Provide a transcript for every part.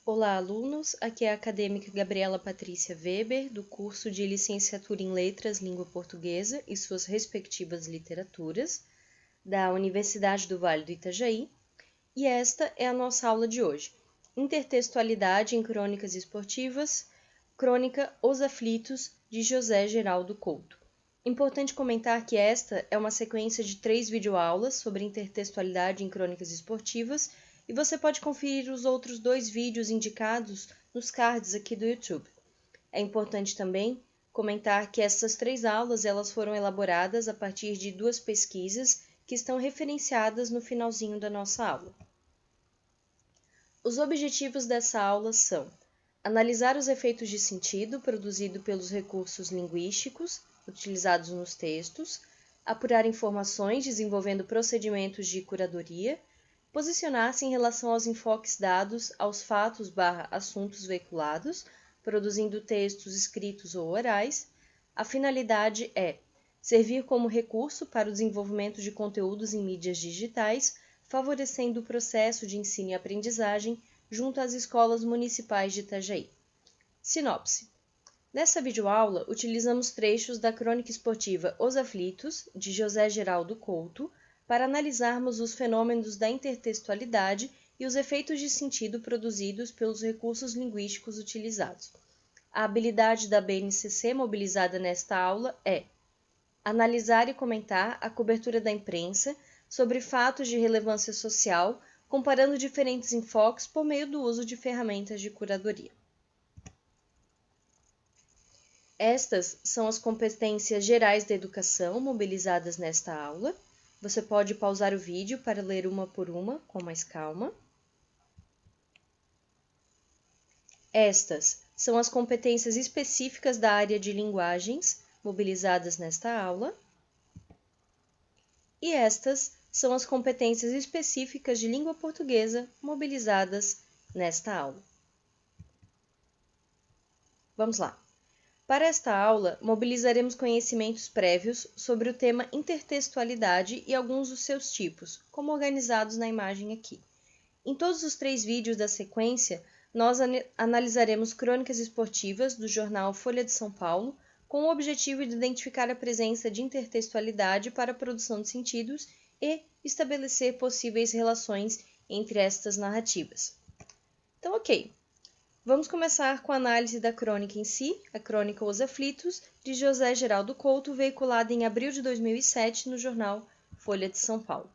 Olá, alunos! Aqui é a acadêmica Gabriela Patrícia Weber, do curso de Licenciatura em Letras, Língua Portuguesa e suas respectivas literaturas, da Universidade do Vale do Itajaí, e esta é a nossa aula de hoje. Intertextualidade em Crônicas Esportivas, Crônica Os Aflitos, de José Geraldo Couto. Importante comentar que esta é uma sequência de 3 videoaulas sobre intertextualidade em crônicas esportivas, e você pode conferir os outros 2 vídeos indicados nos cards aqui do YouTube. É importante também comentar que essas 3 aulas elas foram elaboradas a partir de 2 pesquisas que estão referenciadas no finalzinho da nossa aula. Os objetivos dessa aula são analisar os efeitos de sentido produzidos pelos recursos linguísticos utilizados nos textos, apurar informações desenvolvendo procedimentos de curadoria, posicionar-se em relação aos enfoques dados aos fatos/assuntos veiculados, produzindo textos escritos ou orais. A finalidade é servir como recurso para o desenvolvimento de conteúdos em mídias digitais, favorecendo o processo de ensino e aprendizagem junto às escolas municipais de Itajaí. Sinopse. Nessa videoaula, utilizamos trechos da crônica esportiva Os Aflitos, de José Geraldo Couto, para analisarmos os fenômenos da intertextualidade e os efeitos de sentido produzidos pelos recursos linguísticos utilizados. A habilidade da BNCC mobilizada nesta aula é analisar e comentar a cobertura da imprensa sobre fatos de relevância social, comparando diferentes enfoques por meio do uso de ferramentas de curadoria. Estas são as competências gerais da educação mobilizadas nesta aula. Você pode pausar o vídeo para ler uma por uma, com mais calma. Estas são as competências específicas da área de linguagens mobilizadas nesta aula. E estas são as competências específicas de língua portuguesa mobilizadas nesta aula. Vamos lá. Para esta aula, mobilizaremos conhecimentos prévios sobre o tema intertextualidade e alguns dos seus tipos, como organizados na imagem aqui. Em todos os 3 vídeos da sequência, nós analisaremos crônicas esportivas do jornal Folha de São Paulo, com o objetivo de identificar a presença de intertextualidade para a produção de sentidos e estabelecer possíveis relações entre estas narrativas. Então, ok. Vamos começar com a análise da crônica em si, a crônica Os Aflitos, de José Geraldo Couto, veiculada em abril de 2007 no jornal Folha de São Paulo.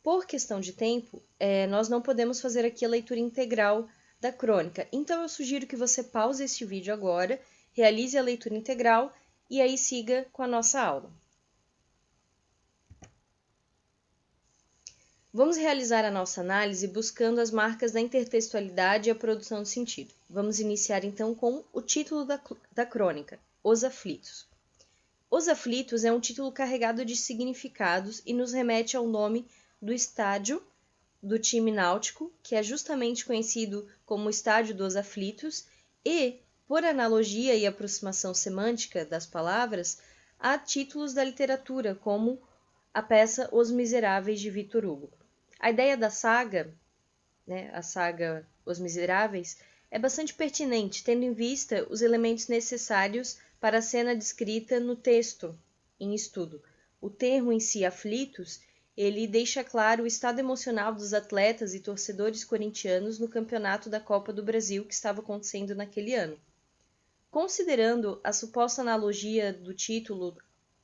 Por questão de tempo, nós não podemos fazer aqui a leitura integral da crônica, então eu sugiro que você pause este vídeo agora, realize a leitura integral e aí siga com a nossa aula. Vamos realizar a nossa análise buscando as marcas da intertextualidade e a produção de sentido. Vamos iniciar então com o título da crônica, Os Aflitos. Os Aflitos é um título carregado de significados e nos remete ao nome do estádio do time náutico, que é justamente conhecido como Estádio dos Aflitos, e, por analogia e aproximação semântica das palavras, a títulos da literatura, como a peça Os Miseráveis, de Victor Hugo. A ideia da saga, a saga Os Miseráveis, é bastante pertinente, tendo em vista os elementos necessários para a cena descrita no texto em estudo. O termo em si, aflitos, ele deixa claro o estado emocional dos atletas e torcedores corintianos no campeonato da Copa do Brasil que estava acontecendo naquele ano. Considerando a suposta analogia do título,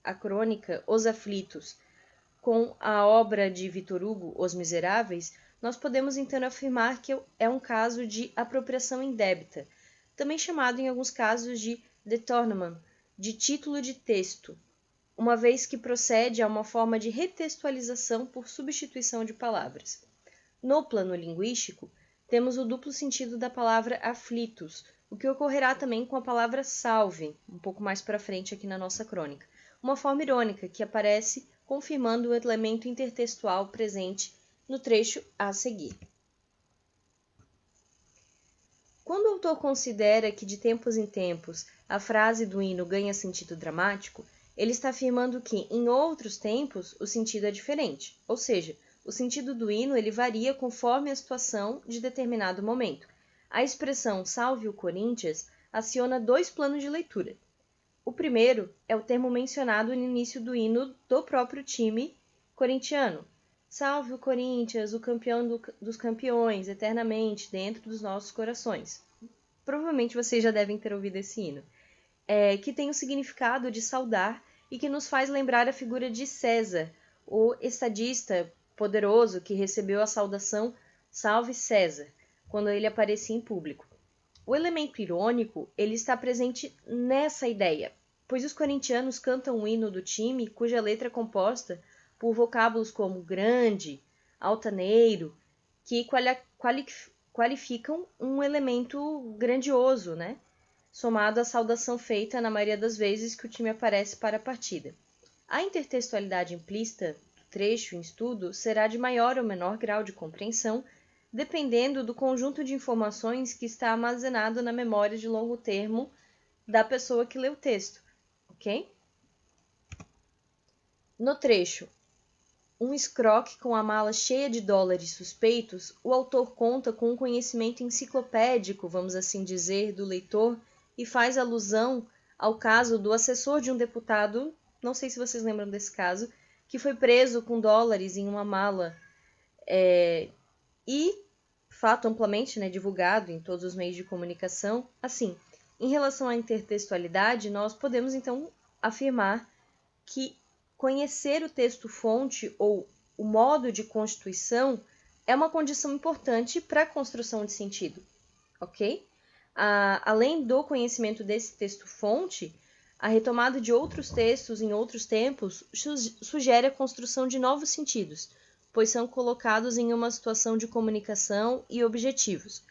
a crônica Os Aflitos, com a obra de Victor Hugo, Os Miseráveis, nós podemos então afirmar que é um caso de apropriação indébita, também chamado em alguns casos de détournement, de título de texto, uma vez que procede a uma forma de retextualização por substituição de palavras. No plano linguístico, temos o duplo sentido da palavra aflitos, o que ocorrerá também com a palavra salve, um pouco mais para frente aqui na nossa crônica, uma forma irônica que aparece confirmando o elemento intertextual presente no trecho a seguir. Quando o autor considera que de tempos em tempos a frase do hino ganha sentido dramático, ele está afirmando que, em outros tempos, o sentido é diferente, ou seja, o sentido do hino ele varia conforme a situação de determinado momento. A expressão "Salve o Corinthians" aciona 2 planos de leitura. O primeiro é o termo mencionado no início do hino do próprio time corintiano. Salve o Corinthians, o campeão dos campeões, eternamente, dentro dos nossos corações. Provavelmente vocês já devem ter ouvido esse hino. Que tem o significado de saudar e que nos faz lembrar a figura de César, o estadista poderoso que recebeu a saudação Salve César, quando ele aparecia em público. O elemento irônico, ele está presente nessa ideia, pois os corintianos cantam o hino do time cuja letra é composta por vocábulos como grande, altaneiro, que qualificam um elemento grandioso, né? Somado à saudação feita na maioria das vezes que o time aparece para a partida. A intertextualidade implícita do trecho em estudo será de maior ou menor grau de compreensão, dependendo do conjunto de informações que está armazenado na memória de longo termo da pessoa que lê o texto, ok? No trecho Um escroque com a mala cheia de dólares suspeitos, o autor conta com um conhecimento enciclopédico, vamos assim dizer, do leitor e faz alusão ao caso do assessor de um deputado, não sei se vocês lembram desse caso, que foi preso com dólares em uma mala e fato amplamente divulgado em todos os meios de comunicação. Assim, em relação à intertextualidade, nós podemos então afirmar que conhecer o texto-fonte ou o modo de constituição é uma condição importante para a construção de sentido, ok? Além do conhecimento desse texto-fonte, a retomada de outros textos em outros tempos sugere a construção de novos sentidos, pois são colocados em uma situação de comunicação e objetivos.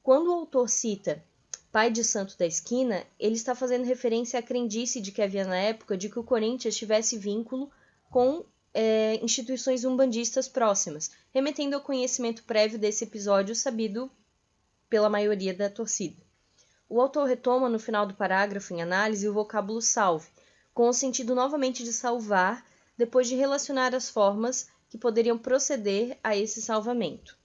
Quando o autor cita Pai de Santo da Esquina, ele está fazendo referência à crendice de que havia na época de que o Corinthians tivesse vínculo com instituições umbandistas próximas, remetendo ao conhecimento prévio desse episódio sabido pela maioria da torcida. O autor retoma no final do parágrafo em análise o vocábulo salve, com o sentido novamente de salvar, depois de relacionar as formas que poderiam proceder a esse salvamento.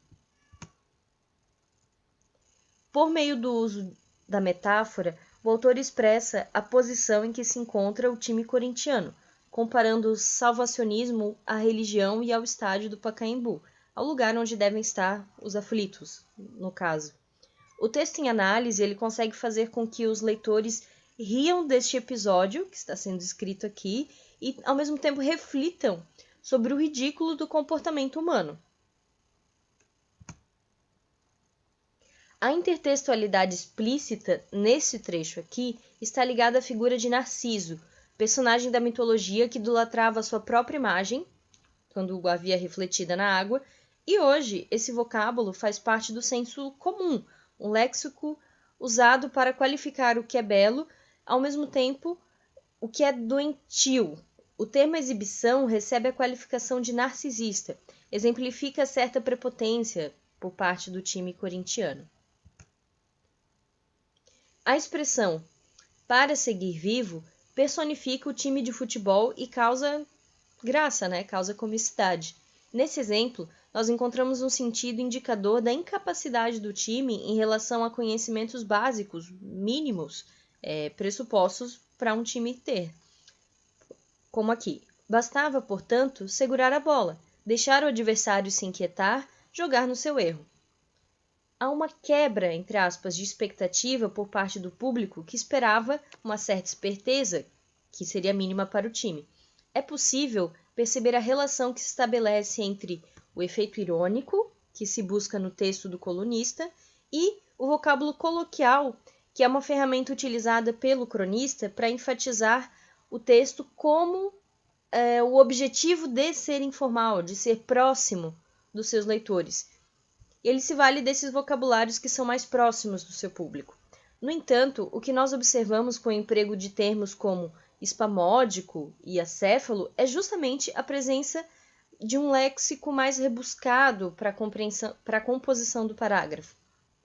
Por meio do uso da metáfora, o autor expressa a posição em que se encontra o time corintiano, comparando o salvacionismo à religião e ao estádio do Pacaembu, ao lugar onde devem estar os aflitos, no caso. O texto em análise ele consegue fazer com que os leitores riam deste episódio, que está sendo escrito aqui, e ao mesmo tempo reflitam sobre o ridículo do comportamento humano. A intertextualidade explícita, nesse trecho aqui, está ligada à figura de Narciso, personagem da mitologia que idolatrava sua própria imagem, quando a havia refletida na água, e hoje esse vocábulo faz parte do senso comum, um léxico usado para qualificar o que é belo, ao mesmo tempo o que é doentio. O termo exibição recebe a qualificação de narcisista, exemplifica certa prepotência por parte do time corintiano. A expressão para seguir vivo personifica o time de futebol e causa graça, causa comicidade. Nesse exemplo, nós encontramos um sentido indicador da incapacidade do time em relação a conhecimentos básicos, mínimos, pressupostos para um time ter. Como aqui, bastava, portanto, segurar a bola, deixar o adversário se inquietar, jogar no seu erro. Há uma quebra, entre aspas, de expectativa por parte do público que esperava uma certa esperteza, que seria mínima para o time. É possível perceber a relação que se estabelece entre o efeito irônico, que se busca no texto do colunista, e o vocábulo coloquial, que é uma ferramenta utilizada pelo cronista para enfatizar o texto como o objetivo de ser informal, de ser próximo dos seus leitores. Ele se vale desses vocabulários que são mais próximos do seu público. No entanto, o que nós observamos com o emprego de termos como espamódico e acéfalo é justamente a presença de um léxico mais rebuscado para a composição do parágrafo.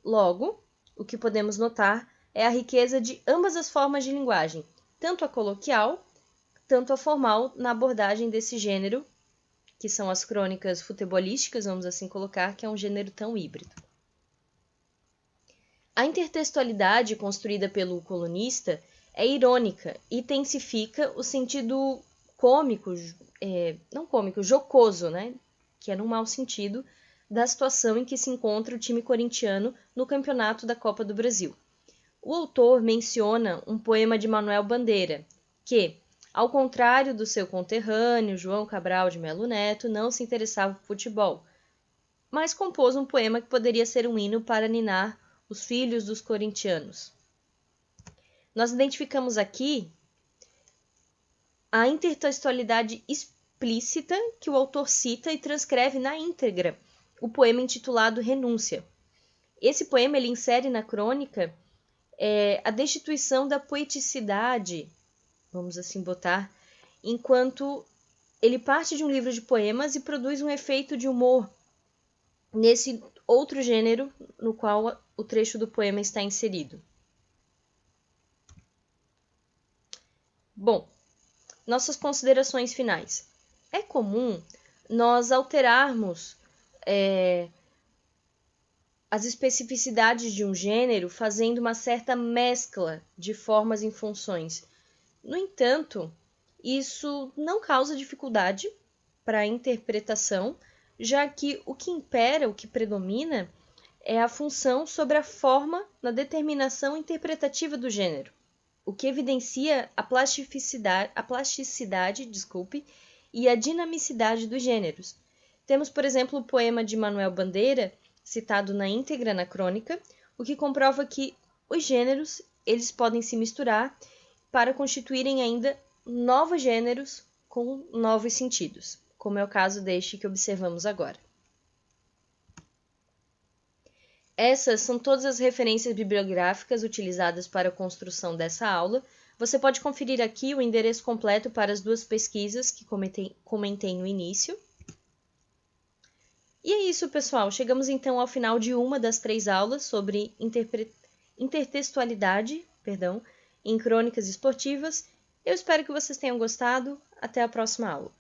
Logo, o que podemos notar é a riqueza de ambas as formas de linguagem, tanto a coloquial, tanto a formal, na abordagem desse gênero, que são as crônicas futebolísticas, vamos assim colocar, que é um gênero tão híbrido. A intertextualidade construída pelo colunista é irônica e intensifica o sentido cômico, não cômico, jocoso, né? Que é no mau sentido, da situação em que se encontra o time corintiano no campeonato da Copa do Brasil. O autor menciona um poema de Manuel Bandeira, que, ao contrário do seu conterrâneo João Cabral de Melo Neto, não se interessava por futebol, mas compôs um poema que poderia ser um hino para ninar os filhos dos corintianos. Nós identificamos aqui a intertextualidade explícita que o autor cita e transcreve na íntegra o poema intitulado Renúncia. Esse poema ele insere na crônica a destituição da poeticidade, vamos assim botar, enquanto ele parte de um livro de poemas e produz um efeito de humor nesse outro gênero no qual o trecho do poema está inserido. Bom, nossas considerações finais. É comum nós alterarmos as especificidades de um gênero fazendo uma certa mescla de formas em funções. No entanto, isso não causa dificuldade para a interpretação, já que o que impera, o que predomina, é a função sobre a forma na determinação interpretativa do gênero, o que evidencia a plasticidade, e a dinamicidade dos gêneros. Temos, por exemplo, o poema de Manuel Bandeira, citado na íntegra na crônica, o que comprova que os gêneros eles podem se misturar para constituírem ainda novos gêneros com novos sentidos, como é o caso deste que observamos agora. Essas são todas as referências bibliográficas utilizadas para a construção dessa aula. Você pode conferir aqui o endereço completo para as duas pesquisas que comentei no início. E é isso, pessoal. Chegamos então ao final de uma das 3 aulas sobre intertextualidade, em crônicas esportivas. Eu espero que vocês tenham gostado. Até a próxima aula.